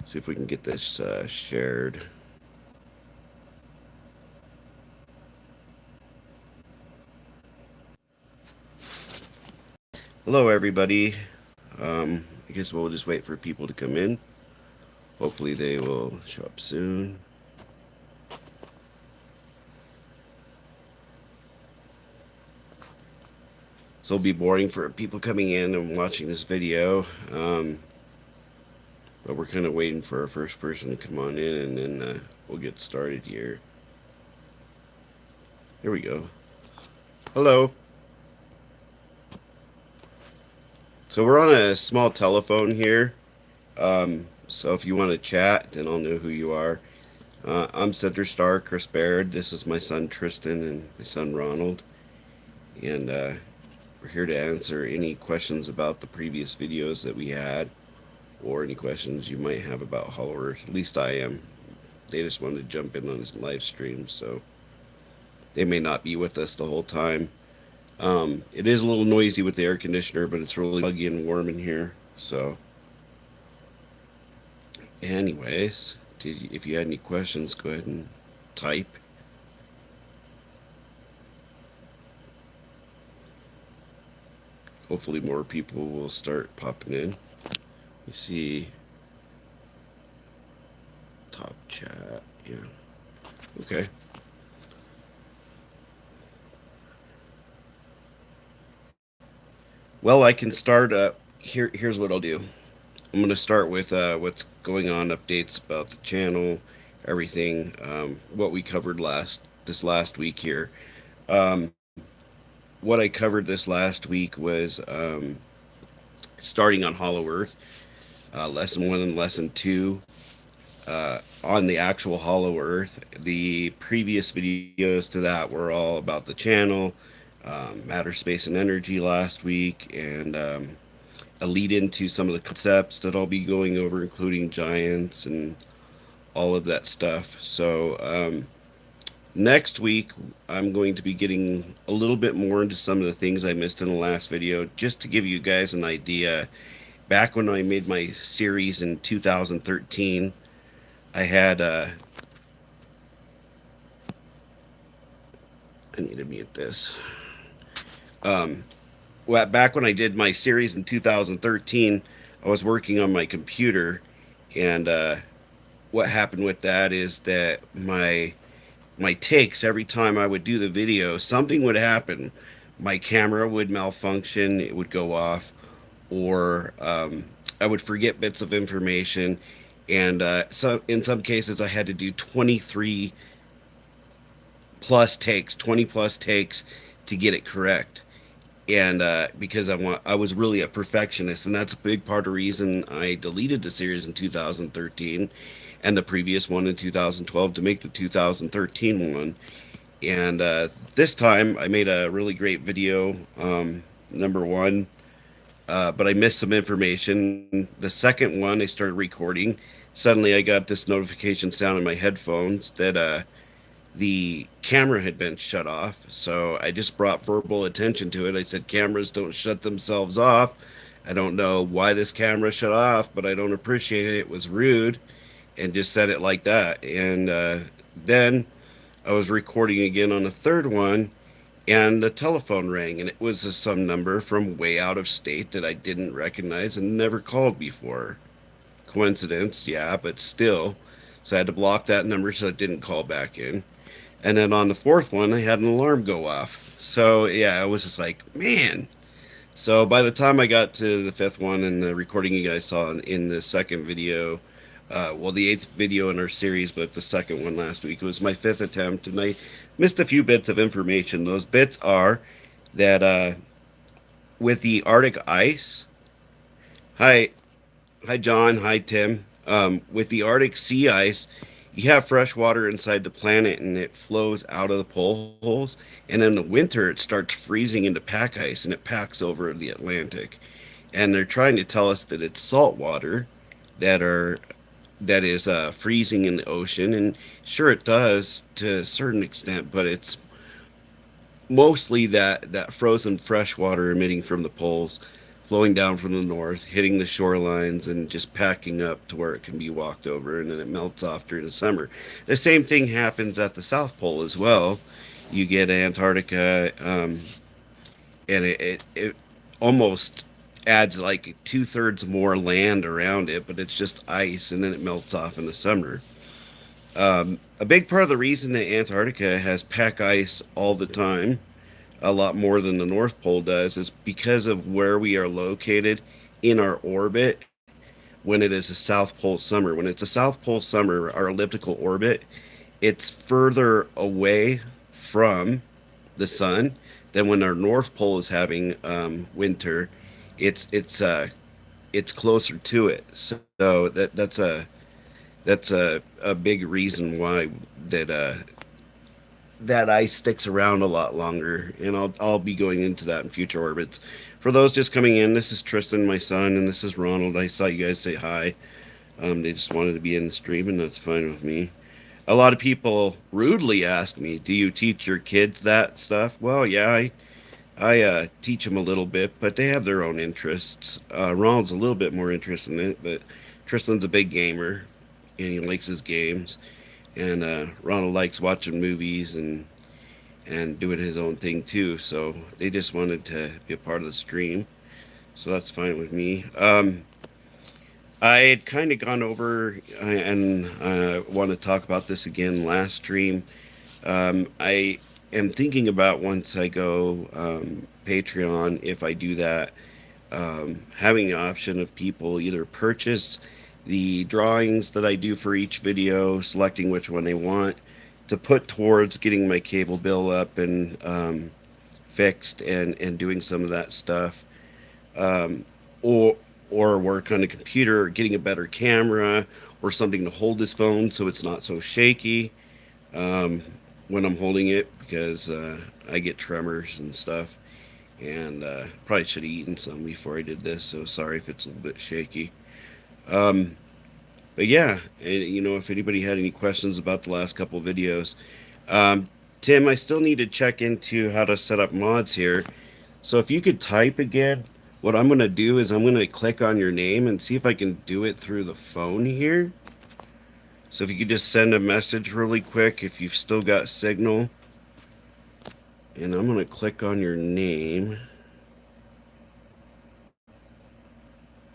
See if we can get this shared. Hello, everybody. I guess we'll just wait for people to come in. Hopefully, they will show up soon. So it'll be boring for people coming in and watching this video. But we're kind of waiting for our first person to come on in, and then we'll get started here. Here we go. Hello. So we're on a small telephone here. So if you want to chat, then I'll know who you are. I'm Center Star Chris Baird. This is my son Tristan and my son Ronald. And we're here to answer any questions about the previous videos that we had, or any questions you might have about Hollow Earth. At least I am. They just wanted to jump in on this live stream, so they may not be with us the whole time. It is a little noisy with the air conditioner, but it's really muggy and warm in here. So, anyways, if you had any questions, go ahead and type. Hopefully, more people will start popping in. You see, top chat. Yeah. Okay. Well, I can start. Here's what I'll do. I'm going to start with what's going on, updates about the channel, everything, what we covered this last week here. What I covered this last week was starting on Hollow Earth, lesson 1 and lesson 2. On the actual Hollow Earth. The previous videos to that were all about the channel, matter, space, and energy last week, and a lead into some of the concepts that I'll be going over, including giants and all of that stuff. So next week, I'm going to be getting a little bit more into some of the things I missed in the last video, just to give you guys an idea. Back when I made my series in 2013, I had I need to mute this. Well, back when I did my series in 2013, I was working on my computer, and what happened with that is that my takes, every time I would do the video, something would happen. My camera would malfunction, it would go off, or I would forget bits of information. And so in some cases, I had to do 23 plus takes, 20 plus takes to get it correct. And because I was really a perfectionist, and that's a big part of the reason I deleted the series in 2013 and the previous one in 2012 to make the 2013 one. And this time I made a really great video, number 1, but I missed some information. The second one I started recording. Suddenly I got this notification sound in my headphones that the camera had been shut off. So I just brought verbal attention to it. I said, cameras don't shut themselves off. I don't know why this camera shut off, but I don't appreciate it. It was rude, and just said it like that. And then I was recording again on the third one, and the telephone rang, and it was some number from way out of state that I didn't recognize and never called before. Coincidence, yeah, but still. So I had to block that number so it didn't call back in. And then on the fourth one, I had an alarm go off. So yeah, I was just like, man. So by the time I got to the fifth one and the recording you guys saw in the second video, well, the 8th video in our series, but the second one last week, it was my 5th attempt, and I missed a few bits of information. Those bits are that with the Arctic ice, hi, John, hi, Tim. With the Arctic sea ice, you have fresh water inside the planet, and it flows out of the pole holes. And in the winter, it starts freezing into pack ice, and it packs over the Atlantic. And they're trying to tell us that it's salt water that is freezing in the ocean, and sure it does to a certain extent, but it's mostly that frozen fresh water emitting from the poles flowing down from the north, hitting the shorelines, and just packing up to where it can be walked over, and then it melts off during the summer. The same thing happens at the South Pole as well. You get Antarctica, and it almost adds like 2/3 more land around it, but it's just ice, and then it melts off in the summer. A big part of the reason that Antarctica has pack ice all the time, a lot more than the North Pole does, is because of where we are located in our orbit when it is a South Pole summer. When it's a South Pole summer, our elliptical orbit, it's further away from the sun than when our North Pole is having winter. It's it's uh it's closer to it. So that's a big reason why that that ice sticks around a lot longer, and I'll be going into that in future orbits. For those just coming in, this is Tristan, my son, and this is Ronald. I saw you guys say hi. They just wanted to be in the stream, and that's fine with me. A lot of people rudely ask me, "Do you teach your kids that stuff?" Well, yeah, I teach them a little bit, but they have their own interests. Ronald's a little bit more interested in it, but Tristan's a big gamer, and he likes his games. And Ronald likes watching movies and doing his own thing too. So they just wanted to be a part of the stream, so that's fine with me. I had kind of gone over and want to talk about this again last stream. I am thinking about once I go Patreon, if I do that, having the option of people either purchase the drawings that I do for each video, selecting which one they want, to put towards getting my cable bill up and fixed and doing some of that stuff, um, or or work on a computer, or getting a better camera or something to hold his phone so it's not so shaky um, when I'm holding it, because I get tremors and stuff. And probably should have eaten some before I did this, so sorry if it's a little bit shaky. Um, but yeah, and, if anybody had any questions about the last couple videos, um, Tim, I still need to check into how to set up mods here. So if you could type again, what I'm going to do is I'm going to click on your name and see if I can do it through the phone here. So if you could just send a message really quick if you've still got signal. And I'm going to click on your name.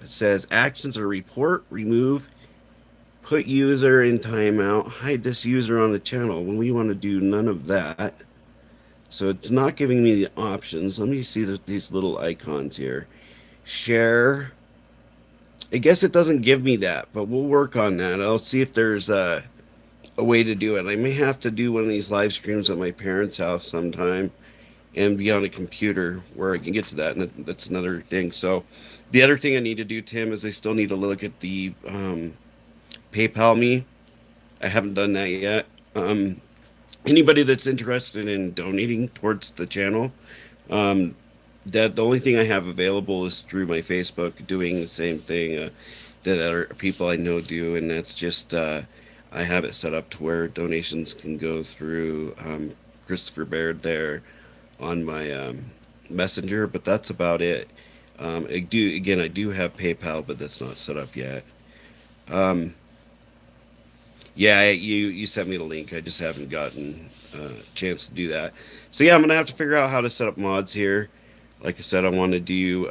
It says actions or report, remove, put user in timeout, hide this user on the channel. When we want to do none of that. So it's not giving me the options. Let me see these little icons here. Share. I guess it doesn't give me that, but we'll work on that. I'll see if there's a way to do it. I may have to do one of these live streams at my parents' house sometime and be on a computer where I can get to that, and that's another thing. So the other thing I need to do, Tim, is I still need to look at the PayPal me. I haven't done that yet. Anybody that's interested in donating towards the channel, um, that the only thing I have available is through my Facebook, doing the same thing that other people I know do, and that's just I have it set up to where donations can go through Christopher Baird there on my messenger, but that's about it. I do have PayPal, but that's not set up yet. Um, yeah, you sent me the link. I just haven't gotten a chance to do that. So yeah, I'm gonna have to figure out how to set up mods here. Like I said, I want to do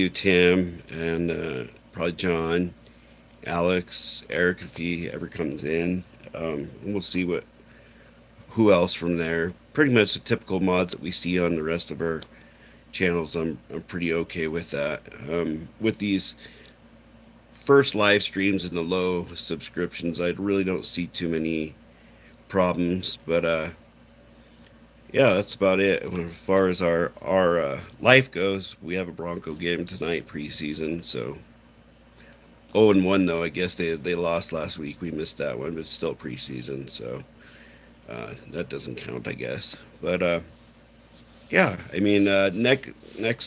Tim and probably John, Alex, Eric if he ever comes in. And we'll see who else from there. Pretty much the typical mods that we see on the rest of our channels. I'm pretty okay with that. With these first live streams and the low subscriptions, I really don't see too many problems. But yeah, that's about it. As far as our life goes, we have a Bronco game tonight, preseason. So 0-1 though. I guess they lost last week. We missed that one, but it's still preseason, so that doesn't count, I guess. But yeah, I mean, next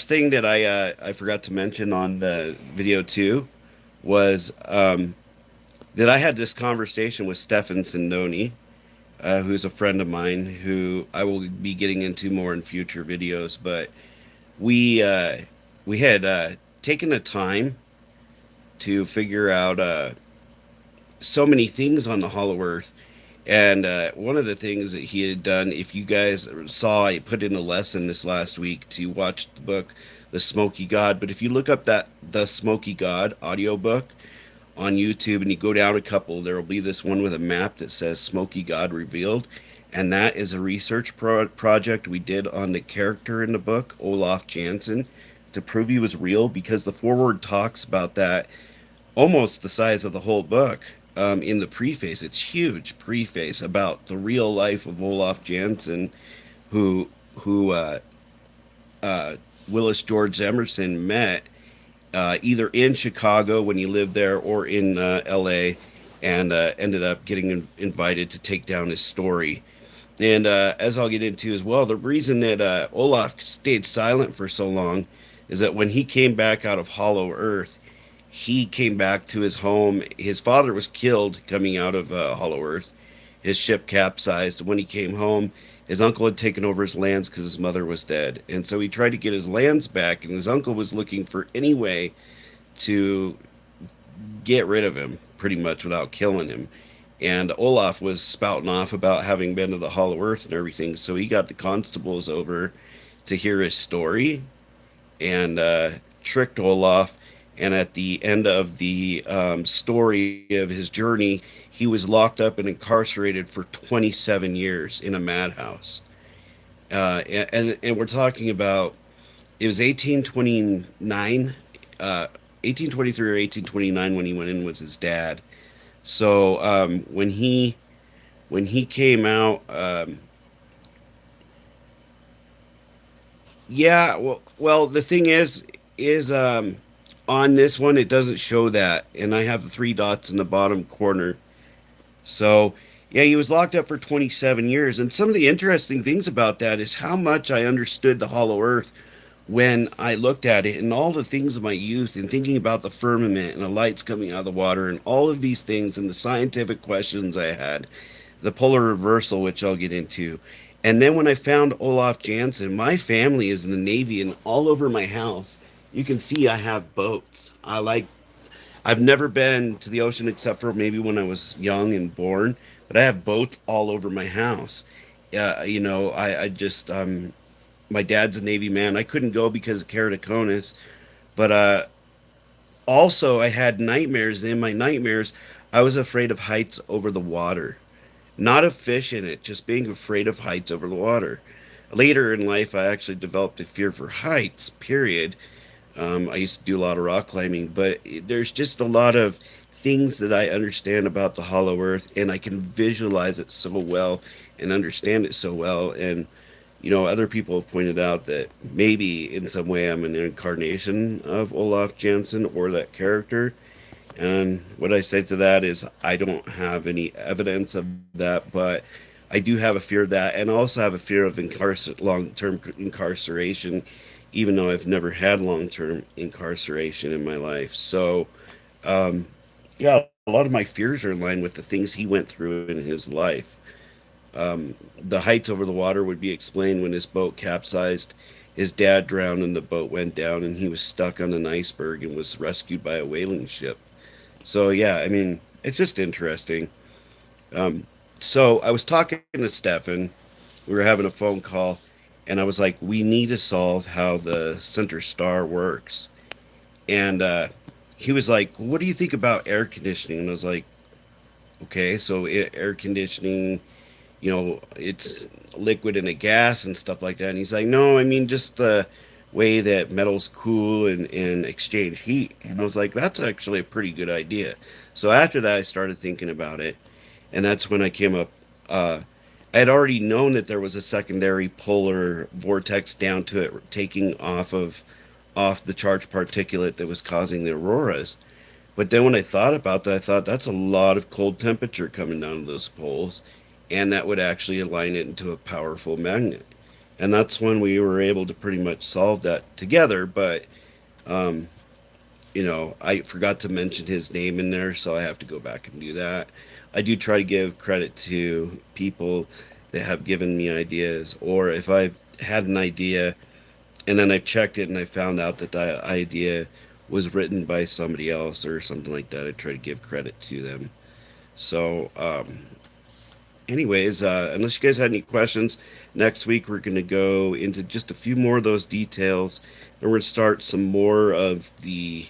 thing that I forgot to mention on the video too was that I had this conversation with Stefan Sindoni. who's a friend of mine who I will be getting into more in future videos. But we uh, we had taken the time to figure out so many things on the Hollow Earth. And one of the things that he had done, if you guys saw, I put in a lesson this last week to watch the book, The Smoky God. But if you look up that The Smoky God audiobook on YouTube and you go down a couple, there will be this one with a map that says Smoky God Revealed. And that is a research project we did on the character in the book, Olaf Jansen, to prove he was real, because the foreword talks about that almost the size of the whole book. In the preface, it's huge preface about the real life of Olaf Jansen, who Willis George Emerson met either in Chicago when he lived there or in L.A. and ended up getting invited to take down his story. And as I'll get into as well, the reason that Olaf stayed silent for so long is that when he came back out of Hollow Earth, he came back to his home. His father was killed coming out of Hollow Earth. His ship capsized. When he came home, his uncle had taken over his lands because his mother was dead. And so he tried to get his lands back, and his uncle was looking for any way to get rid of him, pretty much without killing him. And Olaf was spouting off about having been to the Hollow Earth and everything. So he got the constables over to hear his story and tricked Olaf. And at the end of the story of his journey, he was locked up and incarcerated for 27 years in a madhouse. And we're talking about, it was 1829, 1823 or 1829 when he went in with his dad. So when he came out, yeah, well, the thing is on this one it doesn't show that, and I have the three dots in the bottom corner. So yeah, he was locked up for 27 years, and some of the interesting things about that is how much I understood the Hollow Earth when I looked at it, and all the things of my youth, and thinking about the firmament and the lights coming out of the water and all of these things, and the scientific questions I had, the polar reversal, which I'll get into. And then when I found Olaf Jansen, my family is in the Navy, and all over my house, you can see I have boats. I've never been to the ocean except for maybe when I was young and born, but I have boats all over my house. I just my dad's a Navy man. I couldn't go because of keratoconus, but also I had nightmares. In my nightmares, I was afraid of heights over the water, not of fish in it, just being afraid of heights over the water. Later in life, I actually developed a fear for heights. Period. I used to do a lot of rock climbing, but there's just a lot of things that I understand about the Hollow Earth, and I can visualize it so well and understand it so well. And other people have pointed out that maybe in some way I'm an incarnation of Olaf Jansen or that character. And what I say to that is I don't have any evidence of that, but I do have a fear of that, and I also have a fear of long-term incarceration, even though I've never had long-term incarceration in my life. So, um, yeah, a lot of my fears are in line with the things he went through in his life. The heights over the water would be explained when his boat capsized. His dad drowned and the boat went down, and he was stuck on an iceberg and was rescued by a whaling ship. So yeah, I mean, it's just interesting. Um, so I was talking to Stefan. We were having a phone call, and I was like, "We need to solve how the center star works." And he was like, "What do you think about air conditioning?" And I was like, "Okay, so air conditioning, it's liquid and a gas and stuff like that." And he's like, "No, I mean just the way that metals cool and exchange heat." And I was like, "That's actually a pretty good idea." So after that, I started thinking about it, and that's when I came up. I had already known that there was a secondary polar vortex down to it, taking off the charged particulate that was causing the auroras. But then when I thought about that, I thought that's a lot of cold temperature coming down to those poles, and that would actually align it into a powerful magnet. And that's when we were able to pretty much solve that together. But um, I forgot to mention his name in there, so I have to go back and do that. I do try to give credit to people that have given me ideas, or if I've had an idea and then I've checked it and I found out that the idea was written by somebody else or something like that, I try to give credit to them. So, anyways, unless you guys had any questions, next week we're going to go into just a few more of those details, and we're going to start some more of the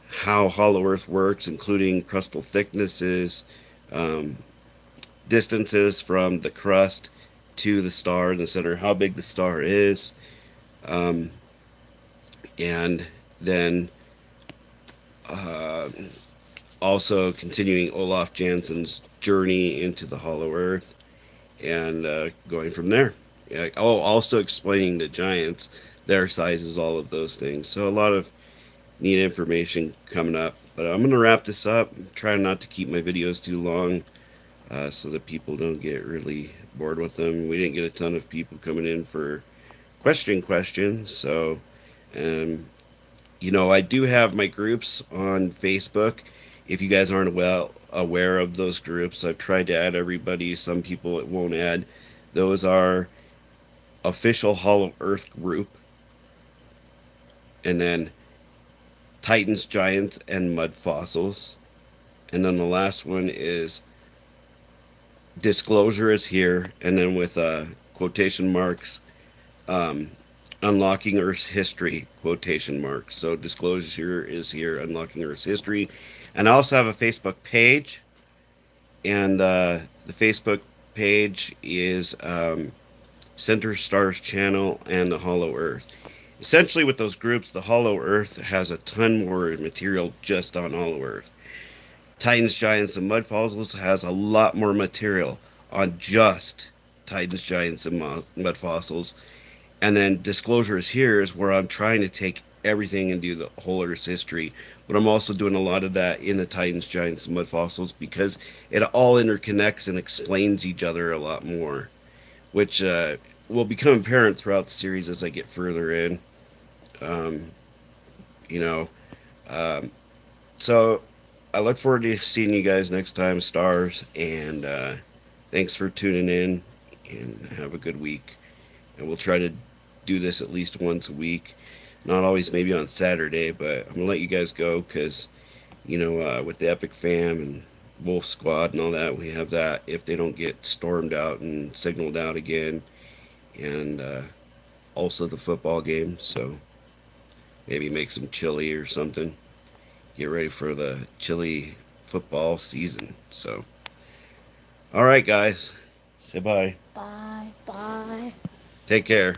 how Hollow Earth works, including crustal thicknesses, um, distances from the crust to the star in the center, how big the star is, um, and then uh, also continuing Olaf Jansen's journey into the Hollow Earth and going from there. Oh, also explaining the giants, their sizes, all of those things. So a lot of neat information coming up. But I'm going to wrap this up. I'm trying not to keep my videos too long so that people don't get really bored with them. We didn't get a ton of people coming in for questions. So, um, I do have my groups on Facebook. If you guys aren't well aware of those groups, I've tried to add everybody. Some people it won't add. Those are official Hollow Earth group, and then Titans, Giants, and Mud Fossils. And then the last one is Disclosure is here, and then with quotation marks, um, Unlocking Earth's History, quotation marks. So Disclosure is here, Unlocking Earth's History. And I also have a Facebook page, and the Facebook page is Center Stars Channel and the Hollow Earth. Essentially, with those groups, the Hollow Earth has a ton more material just on Hollow Earth. Titans, Giants, and Mud Fossils has a lot more material on just Titans, Giants, and Mud Fossils. And then Disclosure is here is where I'm trying to take everything and do the whole Earth's history. But I'm also doing a lot of that in the Titans, Giants, and Mud Fossils because it all interconnects and explains each other a lot more, which will become apparent throughout the series as I get further in. Um, you know, um, so I look forward to seeing you guys next time, stars, and thanks for tuning in and have a good week. And we'll try to do this at least once a week. Not always maybe on Saturday, but I'm gonna let you guys go because with the Epic Fam and Wolf Squad and all that, we have that if they don't get stormed out and signaled out again, and also the football game. So maybe make some chili or something. Get ready for the chili football season. So, all right, guys, say bye. Bye. Bye. Take care.